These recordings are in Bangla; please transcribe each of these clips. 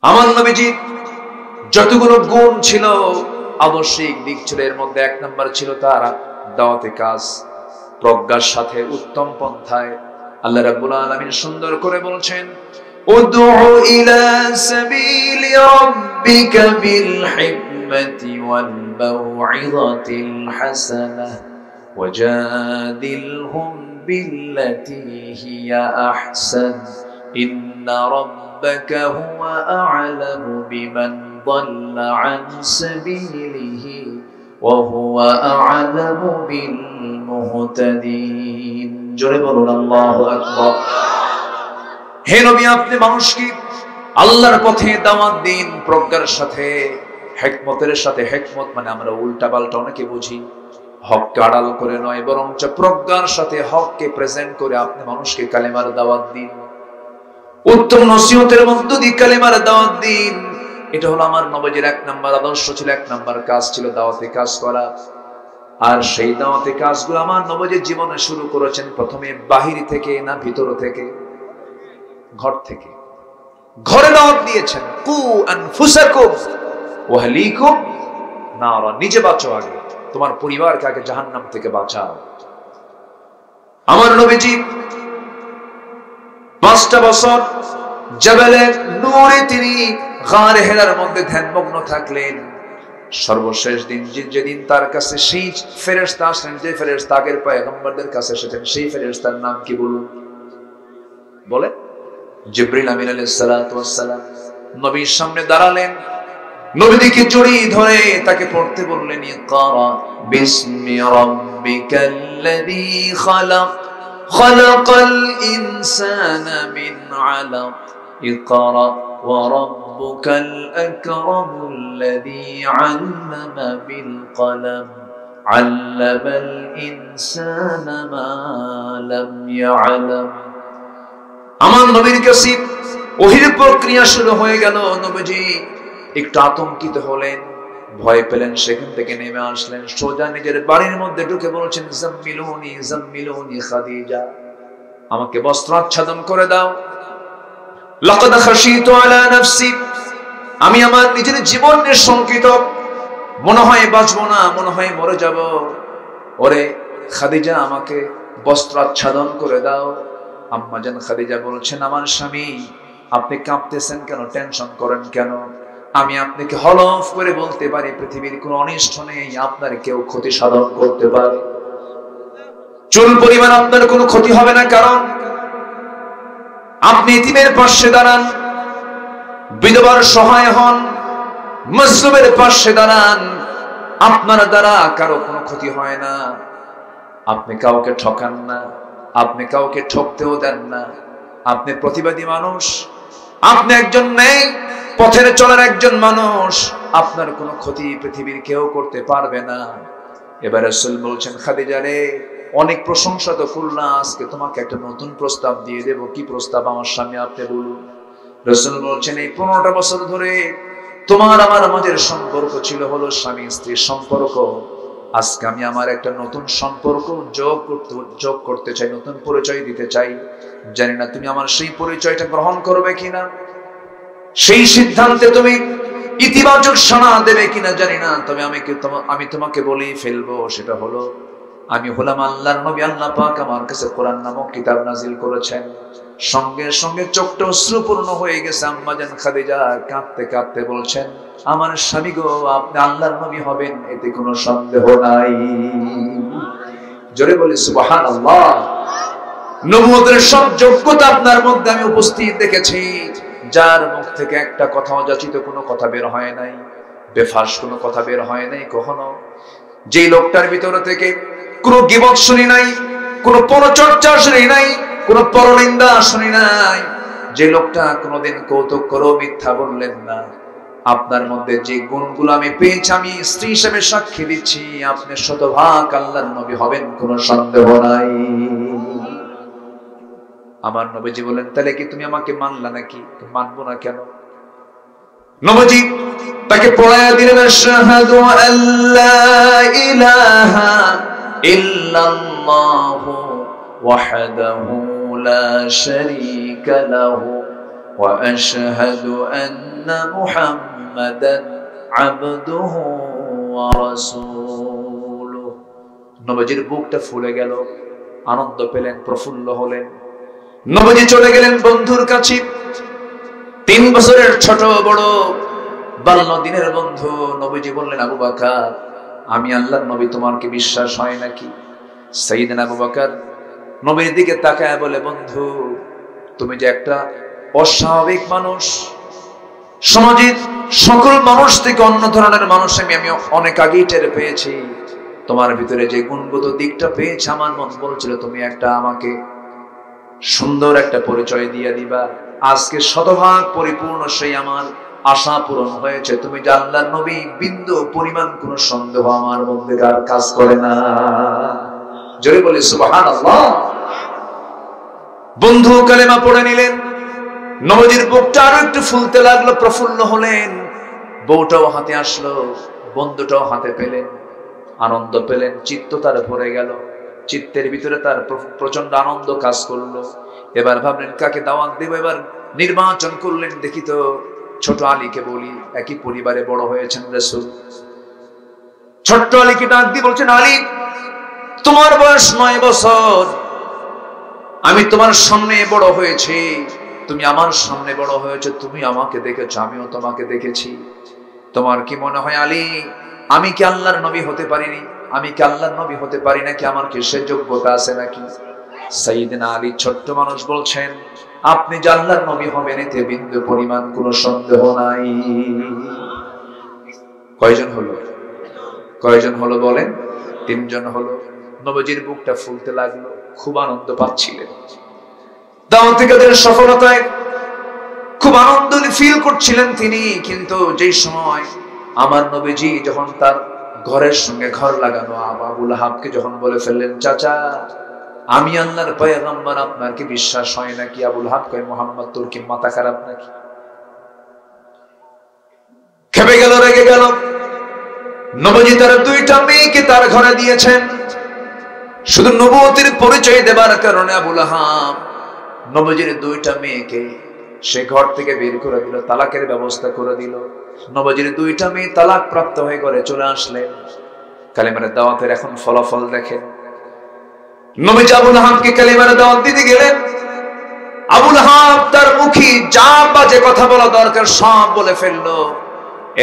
আমার নবীজি যতগুলো গুণ ছিল, আবশ্যিক দিক ছিল, এর মধ্যে এক নম্বর ছিল তার দাওয়াতে কাজ, প্রজ্ঞার সাথে উত্তম পন্থায়। আল্লাহ রাব্বুল আলামিন সুন্দর করে বলছেন, উদউ ইলা সাবিলি রাব্বিকা বিল হিকমাতি ওয়াল মাউইযাতিল হাসানাহ ওয়াজাদিলহুম বিল্লাতী হিয়া আহসান ইন্না রাব্বাকা হুয়া আ'লামু বিমান দাল্লা আন সাবিলিহি ওয়া হুয়া আ'লামু বিল মুহতাদিন। জোরে বলুন আল্লাহু আকবার। হে নবী, আপনি মানুষকে আল্লাহর পথে দাওয়াত দিন প্রজ্ঞার সাথে, হিকমতের সাথে। হিকমত মানে আমরা উল্টা পাল্টা অনেকে বুঝি, হককে আড়াল করে নয়, বরং প্রজ্ঞার সাথে হককে প্রেজেন্ট করে আপনি মানুষকে কালেমার দাওয়াত দিন, উত্তম নসিহতের মধ্য দিয়ে কালেমার দাওয়াত দিন। এটা হলো আমার নবীজির এক নম্বর আদর্শ ছিল, এক নম্বর কাজ ছিল দাওয়াতে কাজ করা। আর সেই দাওয়াতে কাজগুলো আমার নবীজির জীবনে শুরু করেছেন প্রথমে বাহির থেকে, না ভিতর থেকে? ঘর থেকে। ঘরে দাওয়াত দিয়েছেন, কু আনফুসাকুম ওয়া আহলিকুম নারা, নিজে বাঁচো আগে, তোমার পরিবারকে আগে জাহান্নাম থেকে বাঁচাও। আমার নবীজি 5টা বছর জাবালে নূরে তিনি গারে হেরার মধ্যে ধ্যানমগ্ন থাকলেন। সর্বশেষ দিন যেদিন তার কাছে সেই ফেরেশতা আসলেন, যে ফেরেশতা আগের পয়গম্বরদের কাছে এসেছেন, সেই ফেরেশতার নাম কি বলুন? বলে জিবরিল আমিন আলাইহিস সালাতু ওয়াস সালাম নবীর সামনে দাঁড়ালেন, নবীকে জড়িয়ে ধরে তাকে পড়তে বললেন, ইকরা বিসমি রাব্বিকাল্লাযী খালাক খালাকাল ইনসানা মিন আলাক ইকরা ওয়া রাব্বুকাল আকরামুল্লাযী আল্লামা বিল কলম আল্লামাল ইনসানা মা লাম ইয়ালাম। আমার নবীর কাছে ওহীর প্রক্রিয়া শুরু হয়ে গেল। নবীজি একটু আতঙ্কিত হলেন, ভয় পেলেন, সেখান থেকে নেমে আসলেন, সোজা নিজের বাড়ির মধ্যে ঢুকে বলছেন, জাম্মিলুনি জাম্মিলুনি খাদিজা, আমাকে বস্ত্র আচ্ছাদন করে দাও। লাকাদ খাশিতু আলা নাফসি, আমি আমার নিজের জীবনের শঙ্কিত, মনে হয় বাঁচবো না, মনে হয় মরে যাব। ওরে খাদিজা, আমাকে বস্ত্র আচ্ছাদন করে দাও। আম্মাজান খাদিজা বলছেন, আমার স্বামী, আপনি কাঁপতেছেন কেন, টেনশন করেন কেন? আমি আপনাকে হলফ করে বলতে পারি, পৃথিবীর কোনো অনিষ্ট নেই, আপনার কেউ ক্ষতি সাধন করতে পারে, চুল পরিমাণ আপনার কোনো ক্ষতি হবে না, কারণ আপনি ইতিমের পাশে দাঁড়ান, বিধবার সহায় হন, মজলুমের পাশে দাঁড়ান, আপনার দ্বারা কারো কোনো ক্ষতি হয় না, আপনি কাউকে ঠকান না, আপনি কাউকে ঠকতেও দেন না, আপনি প্রতিবাদী মানুষ, আপনি একজন নেই পথের চলার একজন মানুষ, আপনার কোনো ক্ষতি পৃথিবীর কেউ করতে পারবে না। এবার রাসূল বলছেন, খাদিজা রে, অনেক প্রশংসা তো করলাম, আজকে তোমাকে একটা নতুন প্রস্তাব দিয়ে দেব। কি প্রস্তাব আমার স্বামী, আপনি বলুন। রাসূল বলছেন, এই 15টা বছর ধরে তোমার আমার মাঝের সম্পর্ক ছিল হলো স্বামী স্ত্রীর সম্পর্ক, আজকে আমি আমার একটা নতুন সম্পর্ক যোগ করতে চাই, নতুন পরিচয় দিতে চাই। জানি না তুমি আমার সেই পরিচয়টা গ্রহণ করবে কিনা, সেই সিদ্ধান্তে তুমি ইতিবাচক সাড়া দেবে কিনা জানি না, তবে আমি তোমাকে বলেই ফেলবো, সেটা হলো আমি হলাম আল্লাহর নবী। আল্লাহ পাক আমার কাছে কোরআন নামক কিতাব নাজিল করেছেন। সঙ্গে সঙ্গে চোখটা অশ্রুপূর্ণ হয়ে গেছে। আম্মাজান খাদিজা কাঁদতে কাঁদতে বলছেন, আমার স্বামী গো, আপনি আল্লাহর নবী হবেন, এতে কোনো সন্দেহ নাই। জোরে বলি সুবহানাল্লাহ। নবুয়তের সব যোগ্যতা আপনার মধ্যে আমি উপস্থিত দেখেছি, যার মুখ থেকে একটা কথাও যাচিত কোনো কথা বের হয় নাই, বেফাস কোনো কথা বের হয় নাই কখনো। যে লোকটার ভিতর থেকে কোনো গীবত শুনি নাই, কোনো পরচর্চা শুনি নাই, কোনো পরনিন্দা শুনি নাই, যে লোকটা কোনোদিন কৌতুক করেও মিথ্যা বললেন না, আপনার মধ্যে যে গুণগুলো আমি পেয়েছি, আমি স্ত্রী হিসেবে সাক্ষী দিচ্ছি, আপনি শতভাগ আল্লাহর নবী হবেন, কোনো সন্দেহ নাই। আমার নবীজি বলেন, তাহলে কি তুমি আমাকে মানলা নাকি? মানবো না কেন? নবীজি তাকে পড়ায়া দিলেন, আশহাদু আল্লা ইলাহা ইল্লাল্লাহু ওয়াহদাহু লা শারীকা লাহু ওয়া আশহাদু আন্না মুহাম্মাদান আবদুহু ওয়া রাসূলুহু। নবীজির বুকটা ফুলে গেল, আনন্দ পেলেন, প্রফুল্ল হলেন। নবীজি চলে গেলেন বন্ধুর কাছে। 3 বছরের ছোট বড় বাল্য দিনের বন্ধু। নবীজি বললেন, আবু বকর, আমি আল্লাহর নবী, তোমার কি বিশ্বাস হয় নাকি? সাইয়েদনা আবু বকর নবীর দিকে তাকায় বলে, বন্ধু, তুমি যে একটা অস্বাভাবিক মানুষ, সমাজের সকল মানুষ থেকে অন্য ধরনের মানুষ আমি অনেক আগেই টের পেয়েছি। তোমার ভিতরে যে গুণগত দিকটা পেয়েছে, আমার মন বলছিল তুমি একটা আমাকে সুন্দর একটা পরিচয় দিয়ে দিবা। আজকে শতভাগ পরিপূর্ণ সেই আমার আশা পূরণ হয়েছে। তুমি যে আল্লাহর নবী, বিন্দু পরিমাণ কোনো সন্দেহ আমার মধ্যে আর কাজ করে না। জোরে বলে সুবহানাল্লাহ। বন্ধু কালেমা পড়ে নিলেন। নবীজির বুকটা আরো একটু ফুলতে লাগলো, প্রফুল্ল হলেন। বউটাও হাতে আসলো, বন্ধুটাও হাতে পেলেন, আনন্দ পেলেন, চিত্ত তার ভরে গেল। চিত্তের ভিতরে তার প্রচন্ড আনন্দ কাজ করলো। এবার ভাবলেন কাকে দাওয়াত দেব। এবার নির্বাচন করলেন, দেখি তো ছোট আলীকে বলি, একই পরিবারে বড় হয়েছেন রাসূল। ছোট্ট আলীকে ডাক দিয়ে বলছেন, আলী, তোমার বয়স 9 বছর, আমি তোমার সামনে বড় হয়েছি, তুমি আমার সামনে বড় হয়েছে, তুমি আমাকে দেখেছো, আমিও তোমাকে দেখেছি। তোমার কি মনে হয় আলী, আমি কি আল্লাহর নবী হতে পারিনি? আমি কি আল্লাহর নবী হতে পারি নাকি? আমার কি সে যোগ্যতা আছে নাকি? সাইয়েদনা আলী ছোট্ট মানুষ বলছেন, আপনি যে আল্লাহর নবী হবেন এতে বিন্দু পরিমাণ কোনো সন্দেহ নাই। কয়জন হলো? কয়জন হলো বলেন? 3 জন হলো। নবীজির বুকটা ফুলতে লাগলো, খুব আনন্দ পাচ্ছিলেন। দাওয়াতের সফলতায় খুব আনন্দ ফিল করছিলেন তিনি। কিন্তু যেই সময় আমার নবীজি যখন তার ঘরের সঙ্গে ঘর লাগানো আবু লাহাবকে যখন বলে ফেললেন, চাচা, আমি আল্লাহর পয়গম্বর, আপনার কি বিশ্বাস হয় নাকি? আবু লাহাব কয়, মুহাম্মদ, তোর কি মাথা খারাপ নাকি? খেপে গেল, রেগে গেল। নবীজি তার 2টা মেয়েকে তার ঘরে দিয়েছেন শুধু নবুয়তের পরিচয় দেবার কারণে। আবু লাহাব নবীজির 2টা মেয়েকে সে ঘর থেকে বের করে দিল, তালাকের ব্যবস্থা করে দিল। নবীজির 2টা মেয়ে তালাক প্রাপ্ত হয়ে ঘরে চলে আসলেন। কালেমার দাওয়াতের এখন ফলাফল দেখেন। নবীজি আবু লাহাবকে কালেমার দাওয়াত দিতে গেলেন। আবু লাহাব তার মুখে যা বাজে কথা বলা দরকার সব বলে ফেললো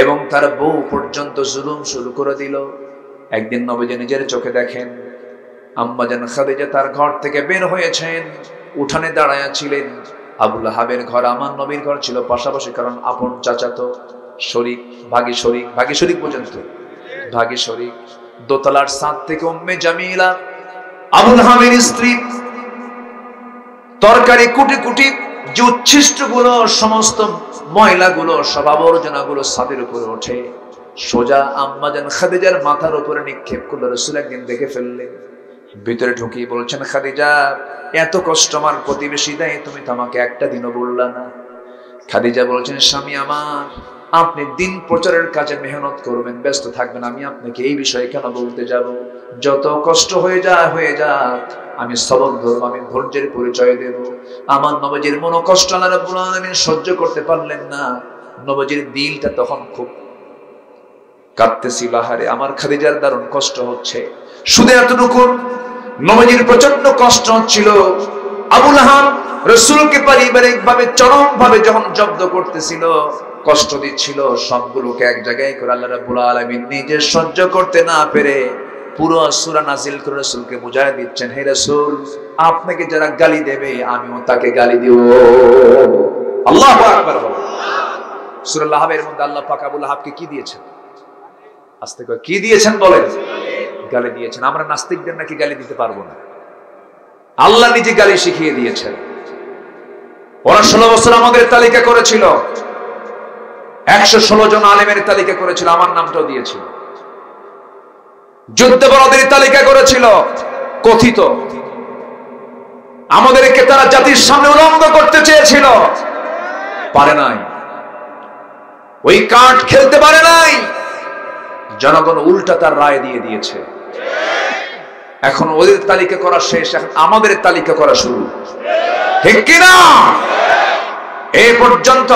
এবং তার বউ পর্যন্ত জুলুম শুরু করে দিল। একদিন নবীজি নিজের চোখে দেখেন, আম্মাজান খাদিজা তার ঘর থেকে বের হয়েছেন, উঠানে দাঁড়ায়া ছিলেন। আবু লাহাবের ঘর আমার নবীর ঘর ছিল পাশাপাশি, কারণ আপন চাচাতো শরীক, ভাগী শরীক পর্যন্ত, ভাগী শরীক। দোতলার ছাদ থেকে উম্মে জামিলা আবু লাহাবের স্ত্রী তরকারি কুটি কুটি যে উচ্ছিষ্ট গুলো, সমস্ত ময়লা গুলো, সব আবর্জনা গুলো ছাদের উপরে ওঠে, সোজা আম্মাজান খাদিজার মাথার উপরে নিক্ষেপ করলো। রাসূল একদিন দেখে ফেললেন, ভিতরে ঢুকিয়ে বলছেন, খাদিজা, এত কষ্ট আমার প্রতিবেশী দেয়, তুমি তো আমাকে একটা দিনও বললা না। খাদিজা বলছেন, স্বামী আমার, আপনি দিন প্রচারের কাজে মেহনত করবেন, ব্যস্ত থাকবেন, আমি আপনাকে এই বিষয়ে কেন বলতে যাব? যত কষ্ট হয়ে যাক, আমি সবর ধরব, আমি ধৈর্যের পরিচয় দেব। আমার নবীজির মনো কষ্ট আল্লাহ রাব্বুল আলামিন সহ্য করতে পারলেন না। নবীজির দিলটা তখন খুব কাঁদতেছিল, হারে আমার খাদিজার দারুণ কষ্ট হচ্ছে। শুধু এতটুকু, নবীজির প্রচন্ড কষ্ট হচ্ছিল। আবু লাহাব রাসূলকে পারিবারিক ভাবে চরম ভাবে যখন জব্দ করতেছিল, কষ্ট দিচ্ছিল, সবগুলোকে এক জায়গায় করে আল্লাহ রাব্বুল আলামিন নিজে সহ্য করতে না পেরে পুরো সূরা নাজিল করে রাসূলকে বুঝায় দিচ্ছেন, হে রাসূল, আপনাকে যারা গালি দেবে আমিও তাকে গালি দিব। আল্লাহু আকবার। সূরা লাহাবের মধ্যে আল্লাহ পাক আবু লাহাবকে কি দিয়েছেন? আস্তে করে কি দিয়েছেন বলেন? গালি দিয়েছেন। আমরা নাস্তিকদের নাকি গালি দিতে পারবো না? আল্লাহ নিজে গালি শিখিয়ে দিয়েছেন। ওরা 16 বছর আমাদের তালিকা করেছিল, 116 জন আলেমের তালিকা করেছিল, আমার নামটাও দিয়েছিল। যুদ্ধাপরাধীর তালিকা করেছিল, কথিত। আমাদেরকে তারা জাতির সামনে উলঙ্গ করতে চেয়েছিল, পারে নাই। ওই কার্ড খেলতে পারে নাই। জনগণ উল্টা তার রায় দিয়ে দিয়েছে। এখন ওদের তালিকা করা শেষ, এখন আমাদের তালিকা করা শুরু, ঠিক কিনা? এই পর্যন্ত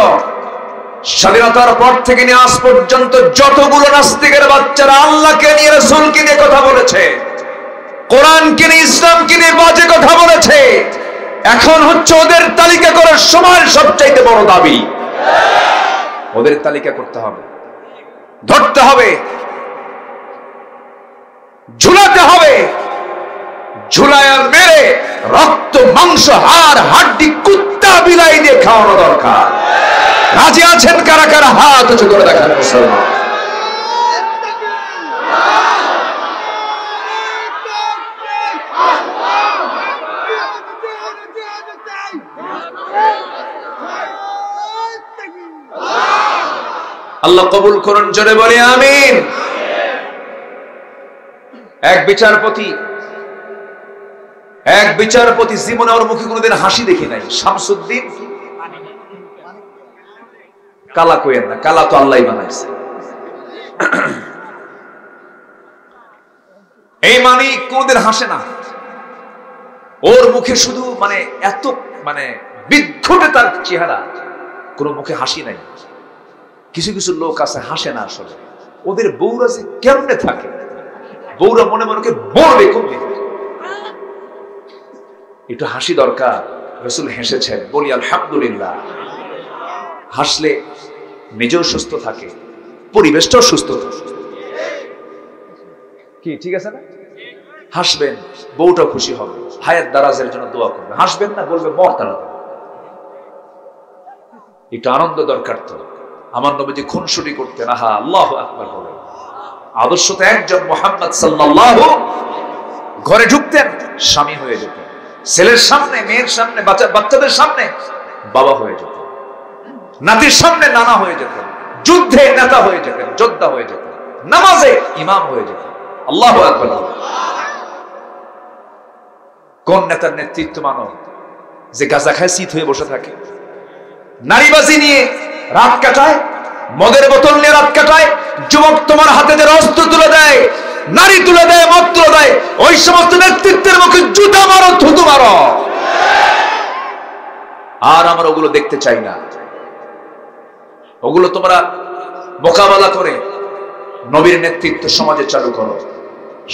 স্বাধীনতার পর থেকে নিয়ে আজ পর্যন্ত যতগুলো নাস্তিকের বাচ্চারা আল্লাহকে নিয়ে রাসূলকে নিয়ে কথা বলেছে, কোরআনকে নিয়ে ইসলামকে নিয়ে বাজে কথা বলেছে, এখন হচ্ছে ওদের তালিকা করার সময় সবচাইতে বড় দাবি। ওদের তালিকা করতে হবে, ধরতে হবে, ঝুলাতে হবে, ঝুলায় মেরে রক্ত মাংস হাড় হাড্ডি কুত্তা বিলাই দিয়ে খাওয়ানো দরকার। রাজি আছেন কারা কারা? হাত উঁচু করে দেখান মুসলমান। আল্লাহ কবুল করুন, জোরে বলি আমিন। এক বিচারপতি জীবনে ওর মুখে কোনোদিন হাসি দেখি নাই, শামসুদ্দিন। কালা কইেন না, কালা তো আল্লাহই বানাইছে। এই মানিক কোনোদিন হাসে না, ওর মুখে শুধু এত বিদ্ঘুটে তার চেহারা, কোনো মুখে হাসি নাই। কিছু কিছু লোক আছে হাসে না, আসলে ওদের বউরা যে কেমনে থাকে, বউরা মনে মনে বলবে কমবে, একটু হাসি দরকার। রাসূল হেসেছেন, বলি আলহামদুলিল্লাহ। হাসলে নিজেও সুস্থ থাকে, পরিবেশটাও সুস্থ থাকে। কি ঠিক আছে না? হাসবেন, বউটাও খুশি হবে, হায়াত দারাজের জন্য দোয়া করবে। হাসবেন না, বলবে মর তাড়াতাড়ি। একটু আনন্দ দরকার তো। আমার নবীজি খুনসুটি করতেন, আহা আল্লাহু আকবার বলেন। আদর্শ তো একজন মুহাম্মদ সাল্লাল্লাহু। ঘরে ঢুকতেন, স্বামী হয়ে যেতেন, ছেলের সামনে, মেয়ের সামনে, বাচ্চাদের সামনে বাবা হয়ে যেতেন, নাতির সামনে নানা হয়ে যেতেন, যুদ্ধে নেতা হয়ে যেতেন, যোদ্ধা হয়ে যেতেন, নামাজে ইমাম হয়ে যেতেন। আল্লাহু আকবার। কোন নেতার নেতৃত্ব মানো যে গাঁজা খায় শীত হয়ে বসে থাকে, নারীবাজি নিয়ে রাত কাটায়, মদের বোতল নিয়ে রাত কাটায়? যুবক তোমার হাতে যে অস্ত্র তুলে দেয়, নারী তুলে দেয়, মদ তুলে দেয়, ওই সমস্ত নেতৃত্বের মুখে জুতা মারো, থুতু মারো। আর আমরা ওগুলো দেখতে চাই না। ওগুলো তোমরা মোকাবেলা করে নবীর নেতৃত্ব সমাজে চালু করো।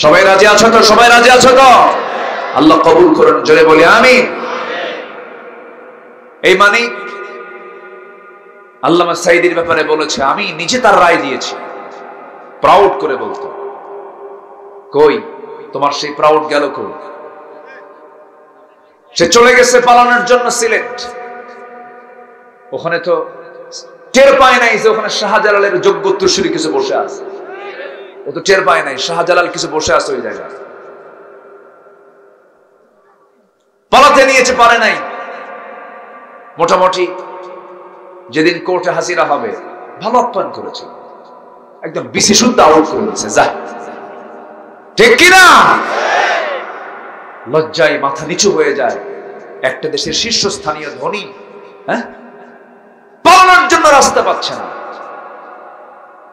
সবাই রাজি আছো তো? সবাই রাজি আছো তো? আল্লাহ কবুল করুন, জোরে বলি আমিন। এই মানিক আল্লামা সাঈদীর ব্যাপারে বলেছে, আমি নিজে তার রায় দিয়েছি, প্রাউড করে বলতো। কই তোমার সেই প্রাউড গেল কই? সে চলে গেছে পালানোর জন্য সিলেট। ওখানে তো টের পায় নাই যে ওখানে শাহজালালের যোগ্য উত্তরসূরি কিছু বসে আছে। ও তো টের পায় নাই শাহজালাল কিছু বসে আছে ওই জায়গায়। পালাতে নিয়েছে, পারে নাই। মোটামুটি যেদিন কোর্টে হাজিরা হবে, ভালো আপ্যায়ন করেছে, একদম বিশেষুদ্ধ আউট করে দিয়েছে। যা, ঠিক কিনা? লজ্জায় মাথা নিচু হয়ে যায়। একটা দেশের শীর্ষস্থানীয় ধনী পালানোর জন্য রাস্তা পাচ্ছে না,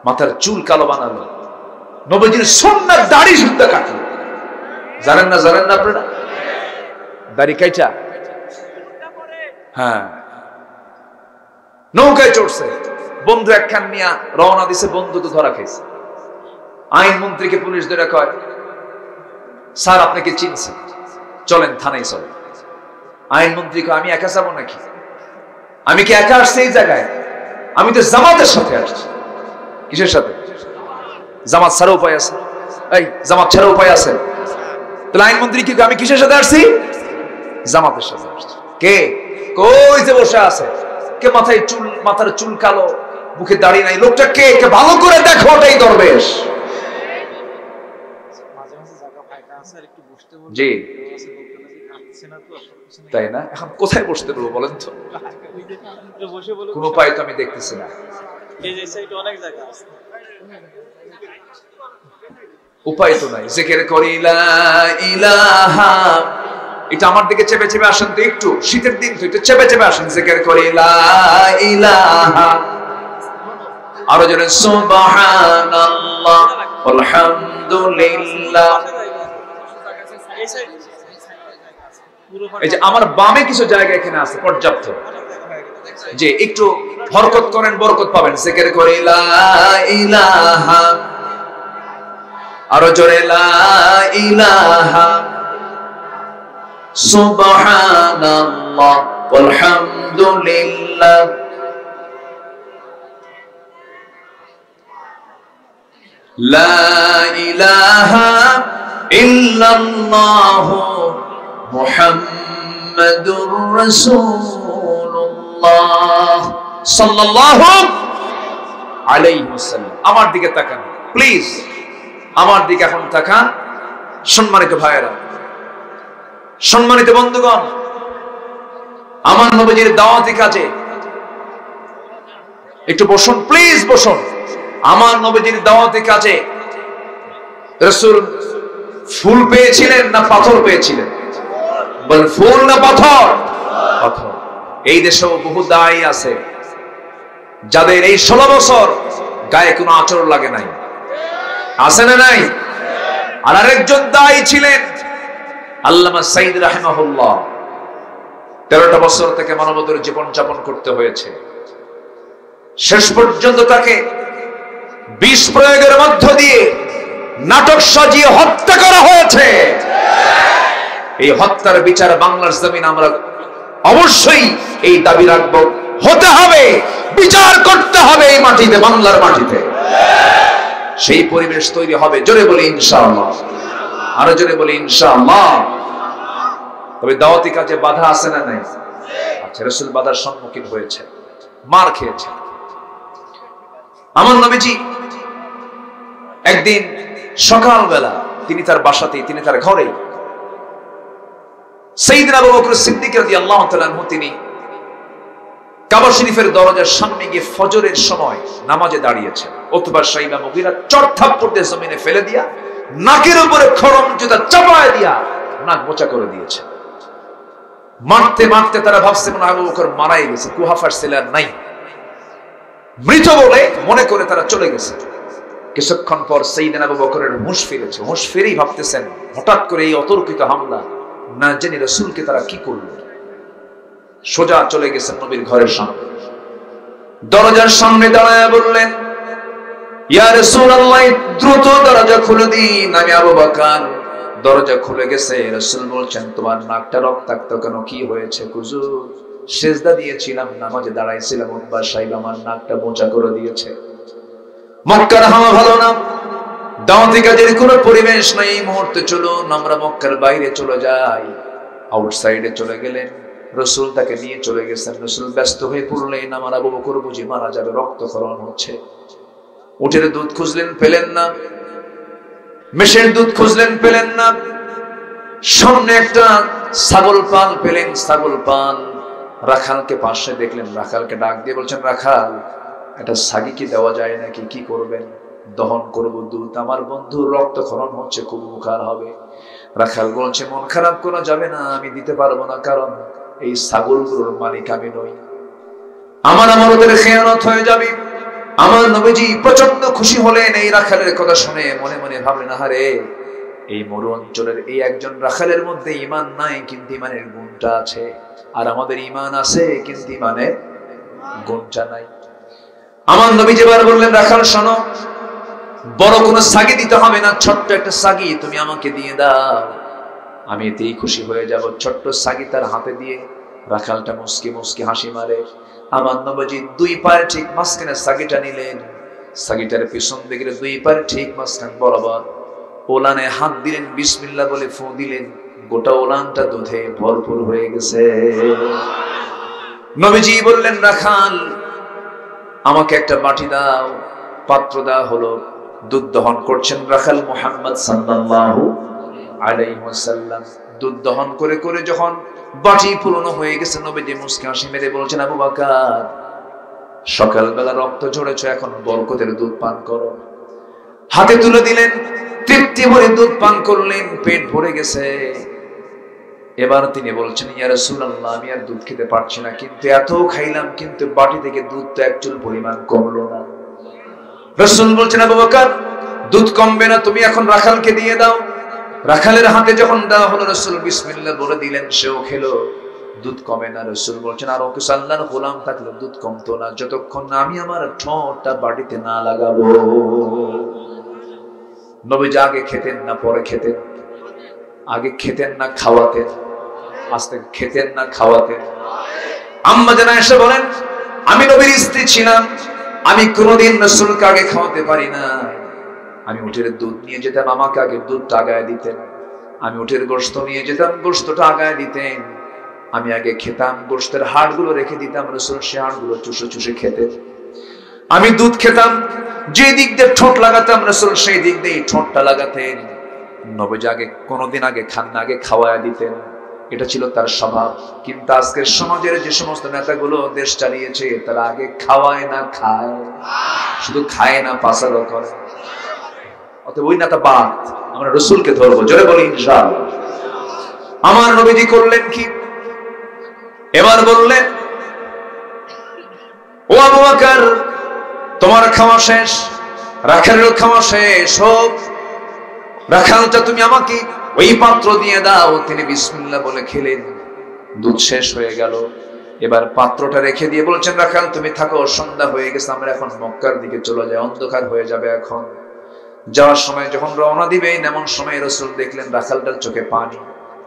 মাথার চুল কালো বানালো, নবীজির সুন্নাত দাড়ি সুদ্ধা কাটলো। জানেন না আপনারা? দাড়ি কাইটা, হ্যাঁ, নৌকায় চড়ছে, বন্ধু একখান নিয়ে রওনা দিছে, বন্ধু তো ধরা খাইছে। আইনমন্ত্রীকে পুলিশ ধরে কয়, স্যার আপনাকে চিনছি, চলেন থানায় চলেন। আইনমন্ত্রী কয়, আমি একা যাবো নাকি? আমি কি একা আসছি এই জায়গায়? আমি তো জামাতের সাথে আসছি। কিসের সাথে? জামাত ছাড়া উপায় আছে? এই জামাত ছাড়া উপায় আছে? তাহলে আইনমন্ত্রী কি, আমি কিসের সাথে আসছি? জামাতের সাথে আসছি। কে? কই যে বসে আছে, কে মাথার চুল কালো, মুখে দাড়ি নাই, লোকটা কে? ভালো করে দেখো, ওটাই দরবেশ। জি, তাই না? এখন কোথায় বসতে বলবো বলেন তো? কোন উপায় তো আমি দেখতেছি না। উপায় তো নাই। জিকির করি লা ইলাহা, এটা আমার দিকে চেপে চেপে আসেন তো, একটু শীতের দিন তো, একটু চেপে চেপে আসেন। জিকির করি লা ইলাহা, আরো জোরে সুবহানাল্লাহ আলহামদুলিল্লাহ। এই যে আমার বামে কিছু জায়গা এখানে আছে পর্যাপ্ত, যে একটু হরকত করেন, বরকত পাবেন। জিকির করে লা ইলাহা, আরো জোরে লা ইলাহা সুবহানাল্লাহ ওয়ালহামদুলিল্লাহ লা ইলাহা ইল্লাল্লাহ মুহাম্মাদুর রাসূলুল্লাহ সাল্লাল্লাহু আলাইহি ওয়াসাল্লাম। আমার দিকে তাকান প্লিজ, আমার দিকে এখন তাকান। সম্মানিত ভাইয়েরা, সম্মানিত বন্ধুগণ, আমার নবীজির দাওয়াতি কাজে একটু বসুন প্লিজ, বসুন। আমার নবীজির দাওয়াতি কাজে রাসূল ফুল পেয়েছিলেন না পাথর পেয়েছিলেন? বলেন ফুল না পাথর? পাথর। এই দেশেও বহু দায়ী আছে যাদের এই 16 বছর গায়ে কোনো আচরণ লাগে নাই, আছে না নাই? আর আরেকজন দায়ী ছিলেন আল্লামা সাইদ রাহিমাহুল্লাহ। 13টা বছর থেকে মানবতার জীবন যাপন করতে হয়েছে। শেষ পর্যন্ত তাকে বিষ প্রয়োগের মধ্য দিয়ে নাটক সাজিয়ে হত্যা করা হয়েছে। এই হত্যার বিচার বাংলার জমিন আমরা অবশ্যই এই দাবি রাখবো, হতে হবে, বিচার করতে হবে এই মাটিতে, বাংলার মাটিতে। সেই পরিবেশ তৈরি হবে। জোরে বলি ইনশাআল্লাহ, আরো জোরে বলি ইনশাআল্লাহ। তবে দাওয়াতি কাজে বাধা আছে না নাই? আচ্ছা, রাসূল বাধার সম্মুখীন হয়েছে, মার খেয়েছে। আমার নবীজি একদিন সকালবেলা তিনি তার বাসাতেই, তিনি তার ঘরেই, সাইয়েদনা আবু বকর সিদ্দিক রাদিয়াল্লাহু তাআলা আনহু তিনি কাবা শরীফের দরজার সামনে গিয়ে ফজরের সময় নামাজে দাঁড়িয়েছেন। উতবা, শাইবা, মুগীরা চড়থাপ্পড় দিয়ে জমিনে ফেলে দিয়া, নাকের উপরে খড়ম জুতা চাপায় দিয়া নাক বোচা করে দিয়েছে। মারতে মারতে তারা ভাবছে মনে আবু বকর মারাই গেছে, কুহাফার সেলার নাই, মৃত বলে মনে করে তারা চলে গেছে। কিছুক্ষণ পর সাইয়েদনা আবু বকরের হুঁশ ফিরেছে। হুঁশ ফিরেই ভাবতেছেন হঠাৎ করে এই অতর্কিত হামলা, না জানি রাসূলকে তারা কি করলো। সোজা চলে গেছেন নবীর ঘরের সামনে, দরজার সামনে দাঁড়ায় বললেন, ইয়া রাসূলুল্লাহ, দ্রুত দরজা খুলে দিন, আমি আবু বকর। দরজা খুলে গেছে। রাসূল বলছেন, তোমার নাকটা রক্তাক্ত কেন, কি হয়েছে? হুজুর, সিজদা দিয়েছিলাম, নামাজে দাঁড়াইছিলাম, উতবা সাহেব আমার নাকটা বোচা করে দিয়েছে। মক্কার হাওয়া ভালো না, দাওয়াতি কাজের কোনো পরিবেশ নাই। এই মুহূর্তে চলুন আমরা মক্কার বাইরে চলে যাই। আউটসাইডে চলে গেলেন। রাসূল তাকে নিয়ে চলে গেছেন। রাসূল ব্যস্ত হয়ে পড়লেন, আমার আবু বকর বুঝি মারা যাবে, রক্তক্ষরণ হচ্ছে। উটের দুধ খুঁজলেন, পেলেন না। মেষের দুধ খুঁজলেন, পেলেন না। সামনে একটা ছাগল পাল পেলেন, ছাগল পাল। রাখালকে পাশে দেখলেন, রাখালকে ডাক দিয়ে বলছেন, রাখাল, একটা ছাগি কি দেওয়া যায় নাকি, কি করবেন? দহন করবো দুধ, আমার বন্ধুর রক্তক্ষরণ হচ্ছে, খুব মুখার হবে। রাখাল বলছে, মন খারাপ করা যাবে না, আমি দিতে পারবো না, কারণ এই ছাগলগুলোর মালিক আমি নই, আমার আমাদের খেয়ানত হয়ে যাবে। আমার নবীজি প্রচন্ড খুশি হলেন এই রাখালের কথা শুনে। মনে মনে ভাবলেন, আহারে, এই মরু অঞ্চলের এই একজন রাখালের মধ্যে ঈমান নাই, কিন্তু ঈমানের গুণটা আছে, আর আমাদের ঈমান আছে কিন্তু ঈমানের গুণটা নাই। আমার নবীজি এবার বললেন, রাখাল শোনো, বড় কোনো সাগি দিতে হবে না, ছোট্ট একটা সাগি তুমি আমাকে দিয়ে দাও, আমি এতেই খুশি হয়ে যাব। ছোট্ট সাগি তার হাতে দিয়ে রাখালটা মুস্কি মুস্কি হাসি মারে। আমার নবীজি 2 পায়ের ঠিক মাঝখানে সাগিটা নিলেন। সাগিটার পিছন দিকে 2 পায়ের ঠিক মাঝখান বরাবর ওলানে হাত দিলেন, বিসমিল্লাহ বলে ফু দিলেন। গোটা ওলানটা দুধে ভরপুর হয়ে গেছে। নবীজি বললেন, রাখাল, আমাকে একটা বাটি দাও। পাত্র দেওয়া হলো। দুধ দহন করছেন রাখাল মুহাম্মদ সাল্লাল্লাহু আলাইহি ওয়াসাল্লাম। দুধ দহন করে করে যখন বাটি পূর্ণ হয়ে গেছে, নবীজি মুস্কি হাসি মেরে বলছেন, আবু বকর, সকালবেলা রক্ত ঝরেছে, এখন বরকতের দুধ পান করো। হাতে তুলে দিলেন, তৃপ্তি ভরে দুধ পান করলেন, পেট ভরে গেছে। এবার তিনি বলছেন, ইয়া রাসূলুল্লাহ, আমি আর দুধ খেতে পারছি না, কিন্তু এত খাইলাম, কিন্তু বাটি থেকে দুধ তো এক চুল পরিমাণ কমলো না। রাসূল বলছেন, আবু বকর, দুধ কমবে না, তুমি এখন রাখালকে দিয়ে দাও। রাখালের হাতে যখন দেওয়া হলো, রাসূল বিসমিল্লাহ বলে দিলেন, সেও খেলো। দুধ কমে না। রাসূল বলছেন আর ওকে আল্লাহর গোলাম থাকলে দুধ কমতো না যতক্ষণ না আমি আমার ঠোঁটটা বাটিতে না লাগাবো। নবীজি আগে খেতেন না পরে খেতেন? আগে খেতেন না খাওয়াতেন? আজ থেকে খেতেন না খাওয়াতেন? আম্মা জান আয়েশা বলেন আমি নবীর স্ত্রী ছিলাম, আমি কোনোদিন রাসূলকে আগে খাওয়াতে পারি না। আমি উটের দুধ নিয়ে যেতাম, আমাকে আগে দুধটা আগায় দিতেন। আমি উটের গোশত নিয়ে যেতাম, গোশতটা আগায় দিতেন। আমি আগে খেতাম, গোশতের হাড়গুলো রেখে দিতাম, রাসূল সে হাড়গুলো চুষে চুষে খেতেন। আমি দুধ খেতাম, যে দিক দিয়ে ঠোঁট লাগাতাম রাসূল সেই দিক দিয়ে ঠোঁটটা লাগাতেন। নবীজি আগে কোনোদিন আগে খান না, আগে খাওয়ায় দিতেন। এটা ছিল তার স্বভাব। কিন্তু আজকের সমাজের যে সমস্ত নেতাগুলো দেশ চালিয়েছে তারা আগে খাওয়ায় না খায়, শুধু খায় না পাসারও করে। অতএব ওই নেতা বাদ, আমরা রাসূলকে ধরবো। জোরে বলি ইনশাআল্লাহ। আমার নবীজি করলেন কি? এবার বললেন ও আবু বকর তোমার খাওয়া শেষ, রাখালের খাওয়া শেষ হোক, রাখালটা তুমি আমাকে ওই পাত্র দিয়ে দাও। তিনি বিসমিল্লাহ বলে খেলেন, দুধ শেষ হয়ে গেল। এবার পাত্রটা রেখে দিয়ে বলছেন রাখাল তুমি থাকো, সন্ধ্যা হয়ে গেছে, আমরা এখন মক্কার দিকে চলে যাই, অন্ধকার হয়ে যাবে। এখন যাওয়ার সময় যখন রওনা দিবেন এমন সময় রাসূল দেখলেন রাখালটার চোখে পানি।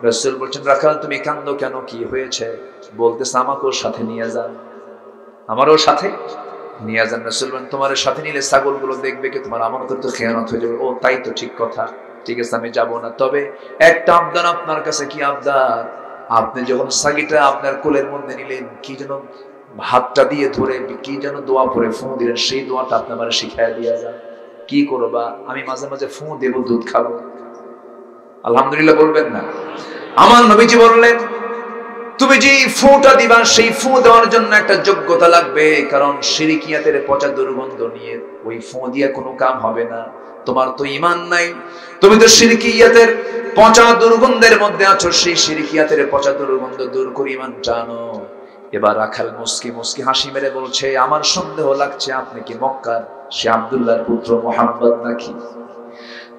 রাসূল বলছেন রাখাল তুমি কাঁদো কেন, কি হয়েছে? বলতেছে আমাকেও সাথে নিয়ে যান, আমারও সাথে নিয়ে যান। রাসূল বলেন তোমার সাথে নিলে ছাগলগুলো দেখবে কি, তোমার আমানতের তো খেয়ানত হয়ে যাবে। ও তাই তো, ঠিক কথা, ঠিক আছে আমি যাব না, তবে একটা আবদার আপনার কাছে। কি আবদার? আপনি যখন ছাগিটা আপনার কোলের মধ্যে নিলেন, কি যেন হাতটা দিয়ে ধরে কি যেন দোয়া পড়ে ফু দিলেন, সেই দোয়াটা আপনি আমার শিখায় দিয়ে যান। কি করবা? আমি মাঝে মাঝে ফু দেব, দুধ খাবো। আলহামদুলিল্লাহ বলবেন না? আমার নবীজি বললেন তুমি যে ফুটা দিবা সেই ফু দেওয়ার জন্য একটা যোগ্যতা লাগবে, কারণ শিরকিয়াতের পচা দুর্গন্ধ নিয়ে ওই ফু দিয়ে কোনো কাম হবে না। তোমার তো ঈমান নাই, তুমি তো শিরকিয়াতের পচা দুর্গন্ধের মধ্যে আছো, সেই শিরকিয়াতের পচা দুর্গন্ধ দূর করে ঈমান জানো। এবার রাখাল মুস্কি মুস্কি হাসি মেরে বলছে আমার সন্দেহ লাগছে আপনি কি মক্কার সে আব্দুল্লাহর পুত্র মুহাম্মদ নাকি?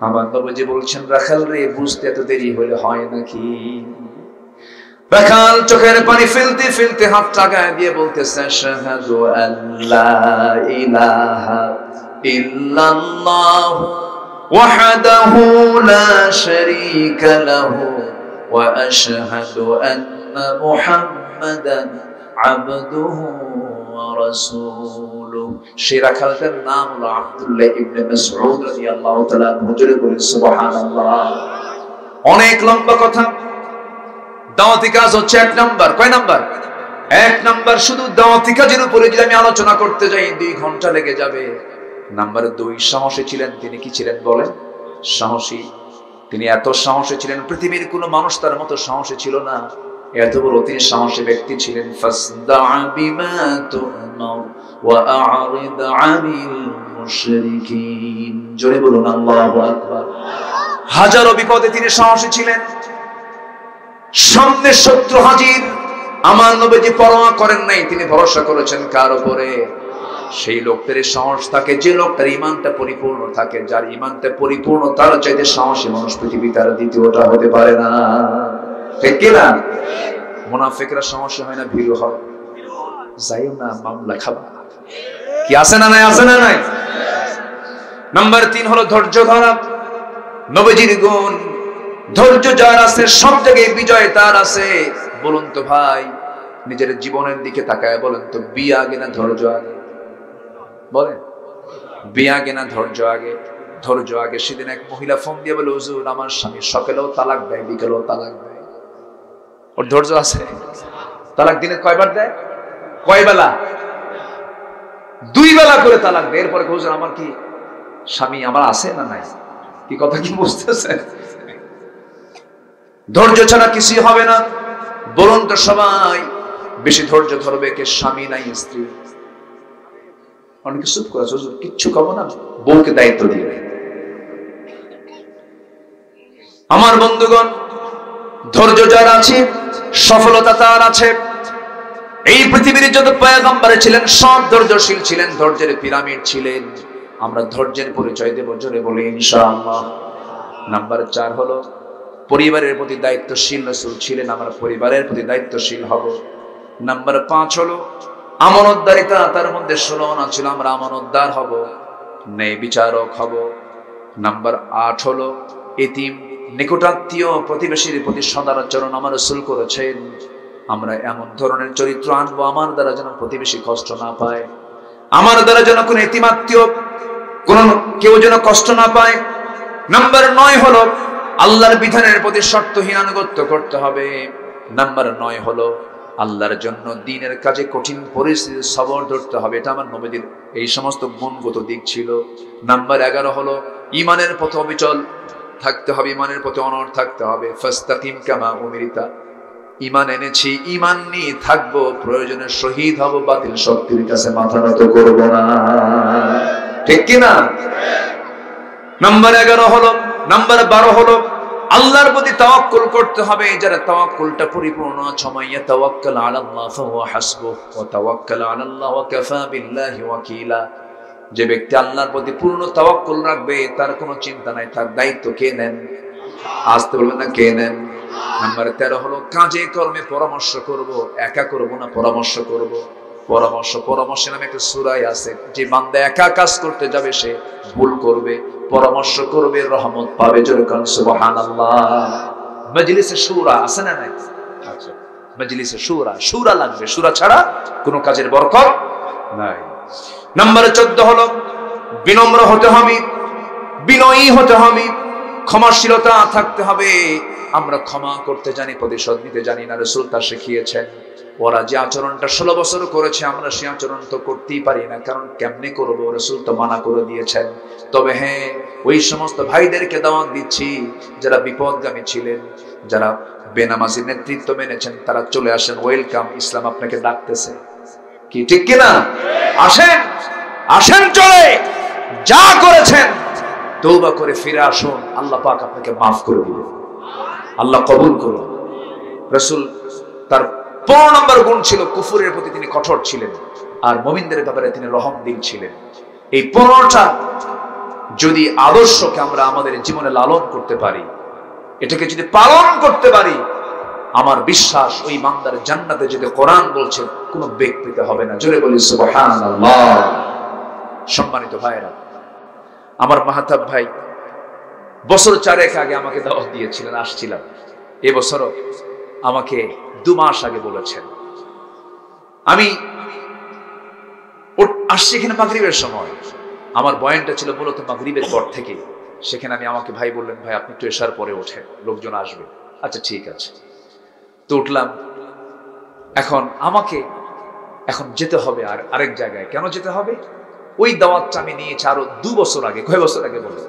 আমার নবীজি বলছেন রাখাল রে, বুঝতে এত দেরি হলে হয় নাকি? রাখাল চোখের পানি ফেলতে ফেলতে হাত লাগায় দিয়ে বলতেছে আশহাদু আল্লা ইলাহা ইল্লাল্লাহু ওয়াহদাহু লা শারীকা লাহু ওয়া আশহাদু আন্না মুহাম্মাদান আবদুহু ওয়া রাসূলুহু। সেই রাখালটার নাম হলো আব্দুল্লাহ ইবনে মাসউদ রাদিয়াল্লাহু তাআলা। হুজুরে বলেন সুবহানাল্লাহ। অনেক লম্বা কথা। দাওয়াতি কাজ হচ্ছে এক নাম্বার। কয় নাম্বার? এক নাম্বার। শুধু দাওয়াতি কাজের উপরে যদি আমি আলোচনা করতে যাই 2 ঘন্টা লেগে যাবে। নাম্বার 2 সাহসী ছিলেন। তিনি কি ছিলেন বলেন? সাহসী। তিনি এত সাহসী ছিলেন পৃথিবীর কোনো মানুষ তার মতো সাহসী ছিল না। এত বড় তিনি সাহসী ব্যক্তি ছিলেন। ফাসদা বিমা তু'মার ওয়া আ'রিদ আনিল মুশরিকিন। জোরে বলুন আল্লাহু আকবার। হাজারো বিপদে তিনি সাহসী ছিলেন। সামনে শত্রু হাজির, আমার নবীজি পরোয়া করেন নাই, তিনি ভরসা করেছেন কার উপরে? সেই লোকটার সাহস থাকে যে লোকটার ঈমানটা পরিপূর্ণ থাকে। যার ঈমানটা পরিপূর্ণ তার চাইতে সাহসী মানুষ পৃথিবীতে আর দ্বিতীয়টা হতে পারে না। ঠিক কি না? মুনাফিকরা সাহসী হয় না, ভীরু হয়। যাইও না, মামলা খাবা। কি আছে না নাই? আছে না নাই? নাম্বার 3 হলো ধৈর্য ধরা। নবীজির গুণ ধৈর্য যার আছে সব জায়গায় বিজয় তার আছে। বলুন তো ভাই, নিজের জীবনের দিকে তাকায় বলেন তো, বিয়ে আগে না ধৈর্য আগে? বলেন, বিয়ে আগে না ধৈর্য আগে? ধৈর্য আগে। সেদিন এক মহিলা ফোন দিয়ে বলে হুজুর আমার স্বামী সকালেও তালাক দেয়, বিকেলেও তালাক দেয়। ওর ধৈর্য আছে? তালাক দিনে কয়বার দেয়? কয় বেলা? 2 বেলা করে তালাক দেয়। এরপরে হুজুর আমার কি স্বামী আমার আছে না নাই? কি কথা কি বুঝতেছে? ধৈর্য ছাড়া কিছুই হবে না। বলুন তো সবাই, বেশি ধৈর্য ধরবে কে? স্বামী নাই স্ত্রী? অনেকে চুপ করে হুজুর কিচ্ছু খাবো না, বউকে দায়িত্ব দিবে। আমার বন্ধুগণ, ধৈর্য যার আছে সফলতা তার আছে। এই পৃথিবীর যত পয়গম্বর ছিলেন সব ধৈর্যশীল ছিলেন, ধৈর্যের পিরামিড ছিলেন। আমরা ধৈর্যের পরিচয় দেব, জোরে বলি ইনশাআল্লাহ। নাম্বার 4 হলো পরিবারের প্রতি দায়িত্বশীল রাসূল ছিলেন, আমরা পরিবারের প্রতি দায়িত্বশীল হব। নাম্বার 5 হলো আমানতদারিতা, তার মধ্যে 16 আনা ছিল, আমরা আমানতদার হব, ন্যায় বিচারক হব। নাম্বার 8 হলো এতিম নিকটাত্মীয় প্রতিবেশীর প্রতি সদাচরণ আমার রাসূল করেছেন। আমরা এমন ধরনের চরিত্র আনবো আমার দ্বারা যেন প্রতিবেশী কষ্ট না পায়, আমার দ্বারা যেন কোন এতিম আত্মীয় কোন কেউ যেন কষ্ট না পায়। নাম্বার 9 হলো আল্লাহর বিধানের প্রতি শর্তহীন আনুগত্য করতে হবে। নাম্বার 9 হলো আল্লাহর জন্য দ্বীনের কাজে কঠিন পরিস্থিতি সবর ধরতে হবে। এটা আমার নবীদের এই সমস্ত গুণগত দিক ছিল। নাম্বার 11 হলো ঈমানের পথে অবিচল থাকতে হবে, ঈমানের পথে অনড় থাকতে হবে। ফাস্তাকিম কামা উমিরতা, ঈমান এনেছি, ঈমান নিয়ে থাকবো, প্রয়োজনে শহীদ হব, বাতিল শক্তির কাছে মাথা নত করব না। ঠিক কি না? নাম্বার 11 হলো, নাম্বার 12 হলো আল্লাহর প্রতি তাওয়াক্কুল করতে হবে। যারা তাওয়াক্কুলটা পরিপূর্ণ, ছমাইয়া তাওয়াক্কাল আলাল্লাহ ফাহুয়া হাসবুহ ওয়া তাওয়াক্কাল আলাল্লাহ ওয়া কাফা বিল্লাহি ওয়াকিলা। যে ব্যক্তি আল্লাহর প্রতি পূর্ণ তাওয়াক্কুল রাখবে, তার কোনো চিন্তা নাই, তার দায়িত্ব কে নেন? আসতে বলবেন না, কে নেন? নাম্বার 13 হলো কাজে কর্মে পরামর্শ করব, একা করব না, পরামর্শ করব। পরামর্শ নামে একটা সূরা আছে, যে বান্দা একা কাজ করতে যাবে সে ভুল করবে, পরামর্শ করবে রহমত পাবে। জোরে কান সুবহানাল্লাহ। মজলিসে শুরা আছে না নাই? আচ্ছা, মজলিসে শুরা লাগবে, শুরা ছাড়া কোনো কাজের বরকত নাই। নাম্বার 14 হলো বিনম্র হতে হবে, বিনয়ী হতে হবে, ক্ষমাশীলতা থাকতে হবে। আমরা ক্ষমা করতে জানি, প্রতিশোধ নিতে জানি না। রাসূল তা শিখিয়েছেন। ওরা যে আচরণটা 16 বছর করেছে, আমরা সেই আচরণ তো করতেই পারি না, কারণ কেমনে করবো? রাসূল তো মানা করে দিয়েছেন। তবে হ্যাঁ, ওই সমস্ত ভাইদেরকে দাওয়াত দিচ্ছি যারা বিপদগামী ছিলেন, যারা বেনামাজির নেতৃত্ব মেনেছেন, তারা চলে আসেন, ওয়েলকাম, ইসলাম আপনাকে ডাকতেছে। কি ঠিক কিনা? আসেন, আসেন, চলে যা করেছেন তওবা করে ফিরে আসুন, আল্লাহ পাক আপনাকে মাফ করে দিবেন, আল্লাহ কবুল করুন। রাসূল তার 15 নম্বর গুণ ছিল কুফরের প্রতি তিনি কঠোর ছিলেন, আর মুমিনদের ব্যাপারে তিনি রহমদিল ছিলেন। এই 15টা যদি আদর্শকে আমরা আমাদের জীবনে লালন করতে পারি, এটাকে যদি পালন করতে পারি, আমার বিশ্বাস ওই বান্দার জান্নাতে যেতে কোরআন বলছে কোনো বেগ পেতে হবে না। জোরে বলি সুবহানাল্লাহ। সম্মানিত ভাইরা, আমার মাহতাব ভাই বছর 4 আগে আমাকে দাওয়াত দিয়েছিলেন, আসছিলাম। এবছরও আমাকে 2 মাস আগে বলেছেন। আমি আসছি এখানে মাগরিবের সময়। আমার বয়ানটা ছিল মূলত মাগরিবের পর থেকে। সেখানে আমাকে ভাই বললেন, ভাই আপনি একটু এশার পরে ওঠেন, লোকজন আসবে। আচ্ছা ঠিক আছে। তো উঠলাম। এখন আমাকে যেতে হবে আরেক জায়গায়। কেন যেতে হবে? ওই দাওয়াতটা আমি নিয়েছি আরো 2 বছর আগে। কয় বছর আগে বলে?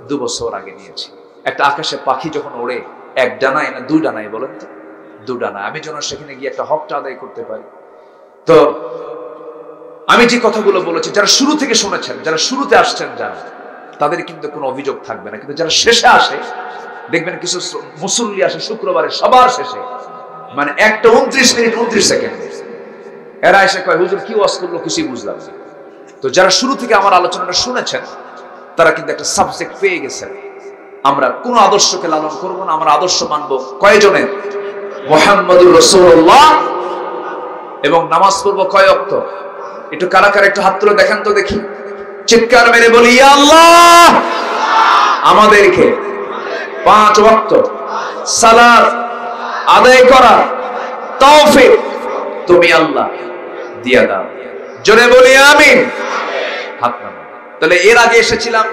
2 বছর আগে নিয়েছি। একটা আকাশে পাখি যখন ওড়ে, 1 ডানায় না 2 ডানায় বলেন তো? 2 ডানায়। আমি যেন সেখানে গিয়ে একটা হকটা আদায় করতে পারি। তো আমি যে কথাগুলো বলেছি, যারা শুরু থেকে শুনেছেন, যারা শুরুতে আসছেন, যারা, তাদের কিন্তু কোনো অভিযোগ থাকবে না। কিন্তু যারা শেষে আসে, দেখবেন কিছু মুসল্লি আসে শুক্রবারে সবার শেষে, মানে 1:29 মিনিট 29 সেকেন্ড, এরা এসে কয় হুজুর কি ওয়াজ করলো কিছুই বুঝলাম না। তো যারা শুরু থেকে আমার আলোচনাটা শুনেছেন, তারা কিন্তু একটা সাবজেক্ট পেয়ে গেছেন। আমরা কোন আদর্শকে লালন করব না, আমরা আদর্শ মানব কয়জনের? মুহাম্মদুর রাসূলুল্লাহ। এবং নামাজ পড়ব কয় ওয়াক্ত? একটু কারা কারা একটু হাত তুলে দেখেন তো দেখি, চিৎকার মেরে বলি ইয়া আল্লাহ, আমাদেরকে 5 ওয়াক্ত সালাত আদায় করার তৌফিক তুমি আল্লাহ দিয়া দাও। জোরে বলি আমিন। হাত নামান। তাহলে এর আগে এসেছিলাম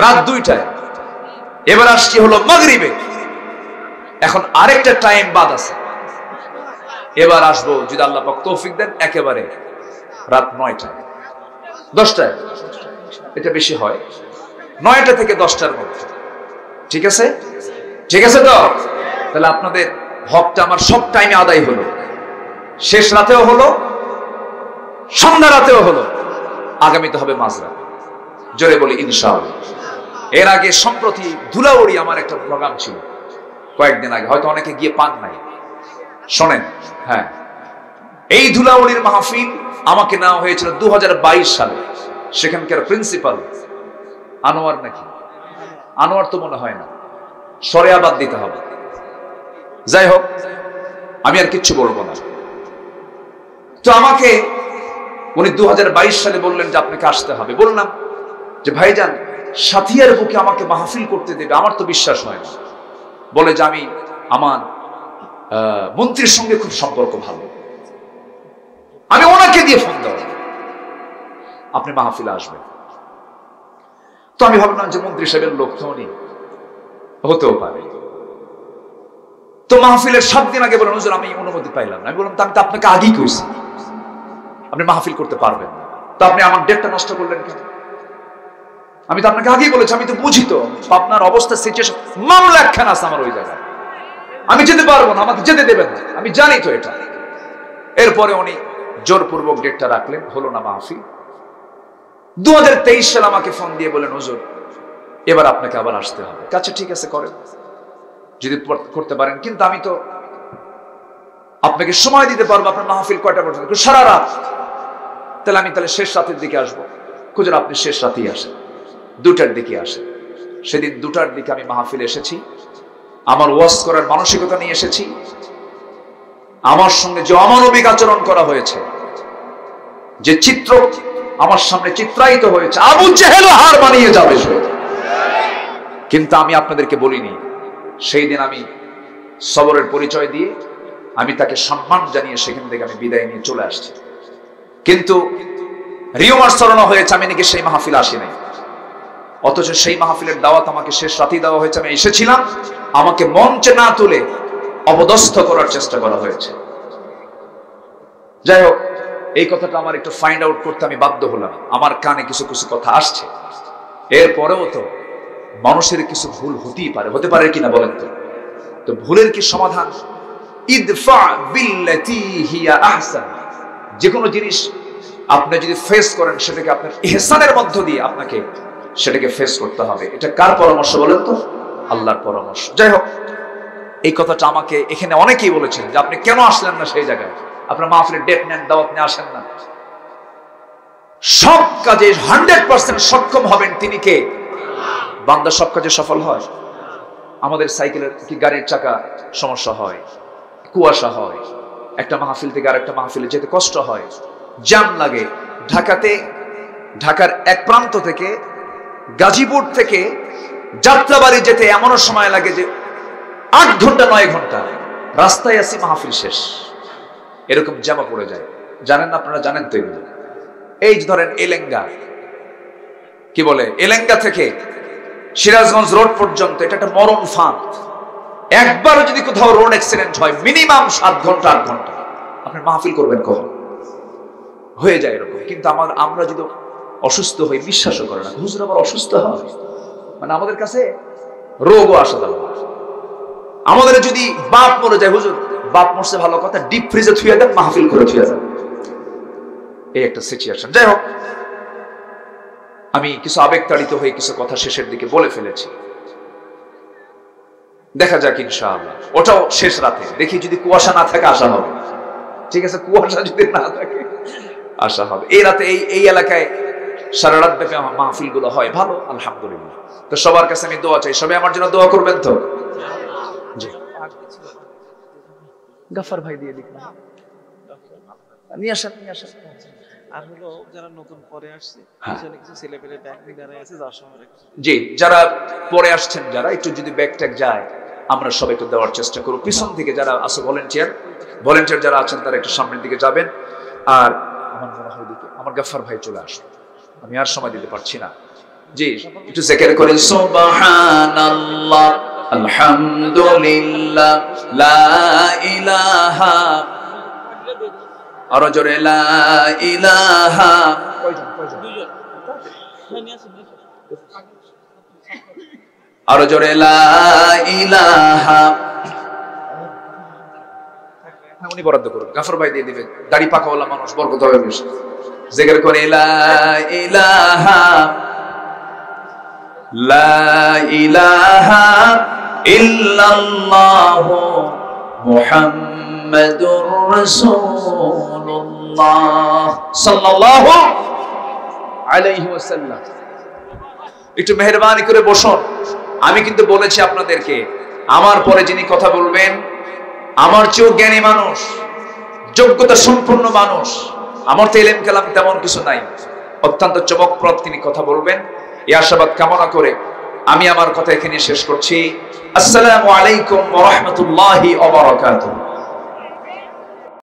রাত 2টায়, এবার আসছি হলো মাগরিবে। এখন আরেকটা টাইম বাদ আছে, এবার আসবো যদি আল্লাহ পাক তৌফিক দেন একেবারে রাত 9টায় 10টায়, এটা বেশি হয়, 9টা থেকে 10টার মধ্যে। ঠিক আছে? ঠিক আছে তো? তাহলে আপনাদের হকটা আমার সব টাইমে আদায় হলো, শেষ রাতেও হলো, সন্ধ্যা রাতেও হলো, আগামীতে হবে মাঝরাত। জোরে বলি ইনশাআল্লাহ। এর আগে সম্প্রতি ধুলাউড়ি আমার একটা প্রোগ্রাম ছিল কয়েকদিন আগে, হয়তো অনেকে গিয়ে পান নাই, শোনেন। হ্যাঁ, এই ধুলাউড়ির মাহফিল আমাকে নেওয়া হয়েছিল 2022 সালে। সেখানকার প্রিন্সিপাল আনোয়ার, নাকি আনোয়ার তো মনে হয় না, শরিয়া বাদ দিতে হবে। যাই হোক, আমি আর কিচ্ছু বলবো না। তো আমাকে উনি 2022 সালে বললেন যে আপনাকে আসতে হবে। বললাম যে ভাইজান, সাথিয়ার বুকে আমাকে মাহফিল করতে দেবে, আমার তো বিশ্বাস হয় না। বলে যে আমি আমার মন্ত্রীর সঙ্গে খুব সম্পর্ক ভালো, আমি ওনাকে দিয়ে ফোন দেব, আপনি মাহফিলে আসবেন। তো আমি ভাবলাম যে মন্ত্রী সাহেবের লোক তো উনি, হতেও পারে। তো মাহফিলের 7 দিন আগে বলেন হুজুর আমি অনুমতি পাইলাম না। আমি বললাম আমি তো আপনাকে আগেই কইছি আপনি মাহফিল করতে পারবেন না, তো আপনি আমার ডেটটা নষ্ট করলেন কেন? আমি তো আপনাকে আগেই বলেছি, আমি তো বুঝি তো আপনার অবস্থা, সিচুয়েশন, মামলা একখানা আছে আমার ওই জায়গায়, আমি যেতে পারবো না, আমাকে যেতে দেবেন না, আমি জানি তো এটা। এরপরে উনি জোরপূর্বক ডেটটা রাখলেন, হলো না মাহফিল। 2023 সালে আমাকে ফোন দিয়ে বলেন হুজুর এবার আপনাকে আবার আসতে হবে। আচ্ছা ঠিক আছে, করেন যদি করতে পারেন, কিন্তু আমি তো আপনাকে সময় দিতে পারবো। আপনার মাহফিল কয়টা পর্যন্ত? সারা রাত। তাহলে আমি শেষ রাতের দিকে আসবো। হুজুর আপনি শেষ রাতেই আসেন, 2টার দিকে আসেন। সেদিন 2টার দিকে আমি মাহফিলে এসেছি, আমার ওয়াজ করার মানসিকতা নিয়ে এসেছি। আমার সঙ্গে যে অমানবিক আচরণ করা হয়েছে, যে চিত্র আমার সামনে চিত্রায়িত হয়েছে, আবু জেহেল হার মানিয়ে যাবে সে। কিন্তু আমি আপনাদেরকে বলিনি, সেই দিন আমি সবরের পরিচয় দিয়ে আমি তাকে সম্মান জানিয়ে সেখান থেকে আমি বিদায় নিয়ে চলে আসছি। কিন্তু রিউমার ছড়ানো হয়েছে আমি নাকি সেই মাহফিল আসি নাই, অথচ সেই মাহফিলের দাওয়াত আমাকে শেষ রাতেই দেওয়া হয়েছে। আমি এসেছিলাম, আমাকে মঞ্চে না তুলে অপদস্থ করার চেষ্টা করা হয়েছে। যাই হোক, এই কথাটা আমার একটু ফাইন্ড আউট করতে আমি বাধ্য হলাম। আমার কানে কিছু কিছু কথা আসছে, এরপরেও তো মানুষের কিছু ভুল হতেই পারে, হতে পারে কিনা বলেন তো? তো ভুলের কি সমাধান? ইদফা বিল্লাতি হিয়া আহসান। যে কোনো জিনিস আপনি যদি ফেস করেন, সেটাকে আপনার ইহসানের মধ্য দিয়ে আপনাকে সেটাকে ফেস করতে হবে। এটা কার পরামর্শ বলেন তো? আল্লাহর পরামর্শ। যাই হোক, এই কথাটা আমাকে এখানে অনেকেই বলেছেন যে আপনি কেন আসলেন না সেই জায়গায়, আপনার মাহফিলের ডেট নেন, দাওয়াত নিয়ে আসেন না। সব কাজে 100% সক্ষম হবেন তিনি কে? বান্দা সব কাজে সফল হয়। আমাদের সাইকেলের কি গাড়ির চাকা সমস্যা হয়, কুয়াশা হয়, একটা মাহফিল থেকে আরেকটা মাহফিলে যেতে কষ্ট হয়, জ্যাম লাগে। ঢাকার এক প্রান্ত থেকে গাজীপুর থেকে যাত্রাবাড়ি যেতে এমনও সময় লাগে যে 8 ঘন্টা 9 ঘন্টা রাস্তায় আসি, মাহফিল শেষ, এরকম জ্যামা পড়ে যায়। জানেন না আপনারা? জানেন তো এগুলো। এই যে ধরেন এলেঙ্গা, কি বলে, এলেঙ্গা থেকে সিরাজগঞ্জ রোড পর্যন্ত এটা একটা মরণ ফাঁদ। একবারও যদি কোথাও রোড অ্যাক্সিডেন্ট হয় মিনিমাম 7 ঘন্টা 8 ঘন্টা। আপনি মাহফিল করবেন কখন? হয়ে যায় এরকম। কিন্তু আমরা যদি অসুস্থ হই, বিশ্বাসও করে না হুজুর আবার অসুস্থ হয়, মানে আমাদের কাছে রোগও আসা যাবে। আমাদের যদি বাপ মরে যায়, হুজুর বাপ মরছে ভালো কথা, ডিপ ফ্রিজে থুয়ে দেন, মাহফিল করে থুয়ে দেন, এই একটা সিচুয়েশন। যাই হোক, আমি কিছু আবেগতাড়িত হয়ে কিছু কথা শেষের দিকে বলে ফেলেছি। দেখা যাক ইনশাআল্লাহ, ওটাও শেষ রাতে। দেখি যদি কুয়াশা না থাকে আসা হবে, ঠিক আছে? কুয়াশা যদি না থাকে আসা হবে। এই রাতে এই এলাকায় সারা রাত ব্যাপী মাহফিল গুলো হয়, ভালো, আলহামদুলিল্লাহ। তো সবার কাছে আমি দোয়া চাই, সবাই আমার জন্য দোয়া করবেন তো? জি, গাফার ভাই দিয়ে দিন, নিয়ে আসেন। আর হলো যারা নতুন পরে আসছে, কিছু ছেলেপেলে ব্যাগ নিয়ে দাঁড়ায় আছে, যার সময় জি, যারা পরে আসছেন, যারা একটু যদি ব্যাগ ট্যাগ যায়, আমরা সবাই একটু দেওয়ার চেষ্টা করব। পিছন থেকে যারা আছে ভলেন্টিয়ার যারা আছেন, তারা একটু সামনের দিকে যাবেন। আর আমার মনে হয় দিকে আমার গাফার ভাই চলে আসবে, আমি আর সময় দিতে পারছি না। জি, একটু জিকির করেন, সুবহানাল্লাহ, আলহামদুলিল্লাহ, লা ইলাহা, আরো জোরে, লা ইলাহা, আরো জোরে, লা ইলাহা। উনি বরাদ্দ করুন, গাফর ভাই দিয়ে দিবেন, দাড়ি পাকাওয়ালা মানুষ, বরকত হবে বেশি। জিকির করে, লা ইলাহা, লা ইলাহা ইল্লাল্লাহু মুহাম্মাদুর রাসূলুল্লাহ সাল্লাল্লাহু আলাইহি ওয়াসাল্লাম। একটু মেহেরবানি করে বসুন। আমি কিন্তু বলেছি আপনাদেরকে আমার পরে যিনি কথা বলবেন আমার চেয়েও জ্ঞানী মানুষ, যোগ্যতা সম্পন্ন মানুষ, আমার তো ইলম কালাম তেমন কিছু নাই, অত্যন্ত চমকপ্রদ তিনি কথা বলবেন। এই আশাবাদ কামনা করে আমি আমার কথা এখানে শেষ করছি। আসসালামু আলাইকুম ওয়া রাহমাতুল্লাহি ওয়া বারাকাতুহু।